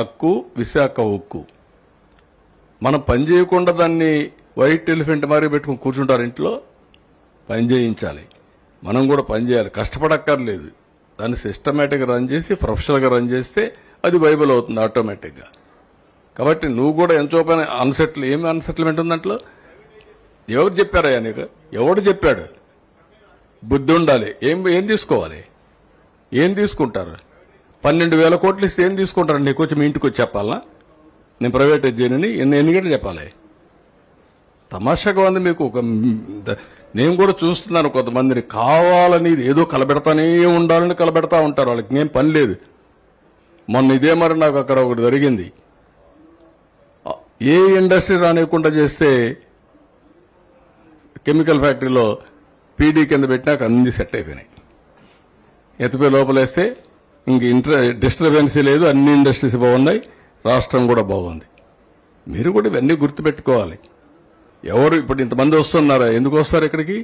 హక్కు, విశాఖ ఉక్కు. మనం పని చేయకుండా దాన్ని వైట్ ఎలిఫెంట్ మారి పెట్టుకుని కూర్చుంటారు ఇంట్లో. పని చేయించాలి, మనం కూడా పని చేయాలి, కష్టపడక్కర్లేదు. దాన్ని సిస్టమేటిక్గా రన్ చేసి ప్రొఫెషనల్గా రన్ చేస్తే అది వైబుల్ అవుతుంది ఆటోమేటిక్గా. కాబట్టి నువ్వు కూడా ఎంతో పైన ఏమి అన్సెటిల్మెంట్ ఉంది దాంట్లో? ఎవరు చెప్పారయ్యా నీకు? ఎవడు చెప్పాడు? బుద్ధి ఉండాలి. ఏం తీసుకోవాలి? ఏం తీసుకుంటారు? 12,000 కోట్లు ఇస్తే ఏం తీసుకుంటారు? నీకు వచ్చి మీ ఇంటికి వచ్చి చెప్పాలా? నేను ప్రైవేటైజ్ చేయనని ఎన్ని గంటలు చెప్పాలి? తమాషాగా ఉంది మీకు. నేను కూడా చూస్తున్నాను కొంతమందిని కావాలని ఏదో కలబెడతానే ఉండాలని కలబెడతా ఉంటారు. వాళ్ళకి ఏం పని లేదు. మొన్న ఇదే మరి నాకు అక్కడ ఒకటి జరిగింది. ఏ ఇండస్ట్రీ రానివ్వకుండా చేస్తే కెమికల్ ఫ్యాక్టరీలో పీడీ కింద పెట్టినాక అన్ని సెట్ అయిపోయినాయి. ఎత్తిపోయి లోపలేస్తే ఇంక డిస్టర్బెన్సీ లేదు, అన్ని ఇండస్ట్రీస్ బాగున్నాయి, రాష్ట్రం కూడా బాగుంది. మీరు కూడా ఇవన్నీ గుర్తుపెట్టుకోవాలి. ఎవరు ఇప్పుడు ఇంతమంది వస్తున్నారా? ఎందుకు వస్తారు ఇక్కడికి?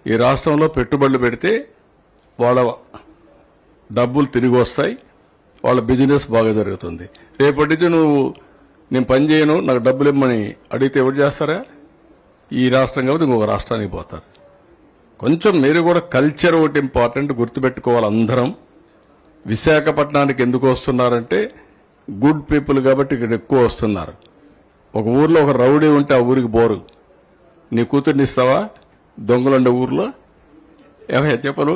ఈ రాష్ట్రంలో పెట్టుబడులు పెడితే వాళ్ళ డబ్బులు తిరిగి వస్తాయి, వాళ్ళ బిజినెస్ బాగా జరుగుతుంది. రేపటి నుంచి నేను పని చేయను, నాకు డబ్బులు ఇమ్మని అడిగితే ఎవరు చేస్తారా? ఈ రాష్ట్రం కాబట్టి ఇంకొక రాష్ట్రానికి పోతారు. కొంచెం మీరు కూడా కల్చర్ ఒకటి ఇంపార్టెంట్ గుర్తుపెట్టుకోవాలి అందరం. విశాఖపట్నానికి ఎందుకు వస్తున్నారంటే గుడ్ పీపుల్ కాబట్టి ఇక్కడ ఎక్కువ వస్తున్నారు. ఒక ఊర్లో ఒక రౌడీ ఉంటే ఆ ఊరికి బోరు. నీ కూతుర్ని ఇస్తావా దొంగలుండే ఊర్లో? ఏమయ్యా చెప్పను?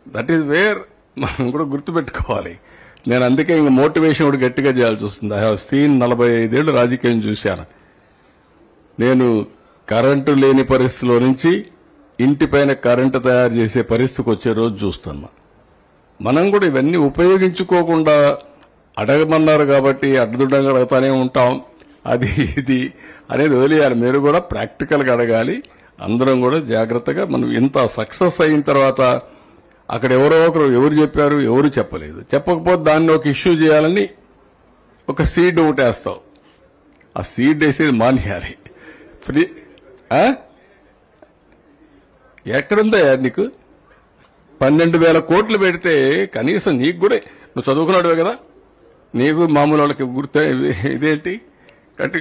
దట్ ఈజ్ వేర్ మనం కూడా గుర్తుపెట్టుకోవాలి. నేను అందుకే ఇంక మోటివేషన్ కూడా గట్టిగా చేయాల్సి వస్తుంది. ఐ హావ్ సీన్ 45 ఏళ్ళు రాజకీయం చూశాను. నేను కరెంటు లేని పరిస్థితిలో నుంచి ఇంటిపైన కరెంటు తయారు చేసే పరిస్థితికి వచ్చే రోజు చూస్తున్నా. మనం కూడా ఇవన్నీ ఉపయోగించుకోకుండా అడగమన్నారు కాబట్టి అడ్డుదండంగా అడుగుతానే ఉంటాం. అది ఇది అనేది వదిలేయాలి. మీరు కూడా ప్రాక్టికల్గా అడగాలి. అందరం కూడా జాగ్రత్తగా. మనం ఇంత సక్సెస్ అయిన తర్వాత అక్కడ ఎవరో ఒకరు ఎవరు చెప్పారు, ఎవరు చెప్పలేదు. చెప్పకపోతే దాన్ని ఒక ఇష్యూ చేయాలని ఒక సీడ్ ఒకటి వేస్తావు. ఆ సీడ్ వేసేది మానేయాలి. ఫ్రీ ఎక్కడుందా నీకు? 12,000 కోట్లు పెడితే కనీసం నీకు కూడా, నువ్వు చదువుకున్నాడువే కదా, నీకు మామూలు వాళ్ళకి గుర్తే ఇదేంటి? కాబట్టి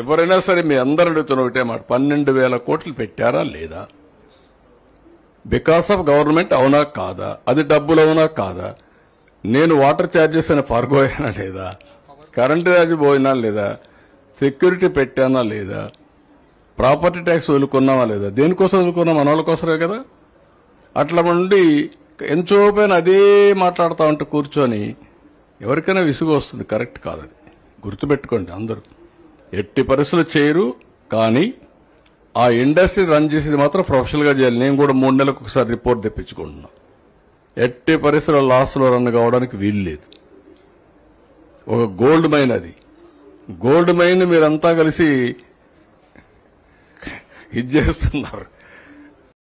ఎవరైనా సరే మీ అందరూ అడుగుతున్న ఒకటే మాట, 12,000 కోట్లు పెట్టారా లేదా? బికాస్ ఆఫ్ గవర్నమెంట్ అవునా కాదా? అది డబ్బులు అవునా కాదా? నేను వాటర్ ఛార్జెస్ అని ఫర్గోయానా లేదా? కరెంటు ఛార్జ్ పోయినా లేదా? సెక్యూరిటీ పెట్టానా లేదా? ప్రాపర్టీ ట్యాక్స్ వదులుకున్నావా లేదా? దేనికోసం వదులుకున్నాం? మన వాళ్ళ కోసమే కదా. అట్లా ఉండి ఎంతో పైన అదే మాట్లాడుతూ ఉంటే కూర్చొని ఎవరికైనా విసుగు వస్తుంది. కరెక్ట్ కాదని గుర్తుపెట్టుకోండి అందరూ. ఎట్టి పరిస్థితులు చేయరు. కానీ ఆ ఇండస్ట్రీ రన్ చేసేది మాత్రం ప్రొఫెషనల్గా చేయాలి. నేను కూడా 3 నెలలకు ఒకసారి రిపోర్ట్ తెప్పించుకుంటున్నా. ఎట్టి పరిస్థితుల్లో లాస్లో రన్ కావడానికి వీలు లేదు. ఒక గోల్డ్ మైన్ అది. గోల్డ్ మైన్ మీరంతా కలిసి ఇది చేస్తున్నారు.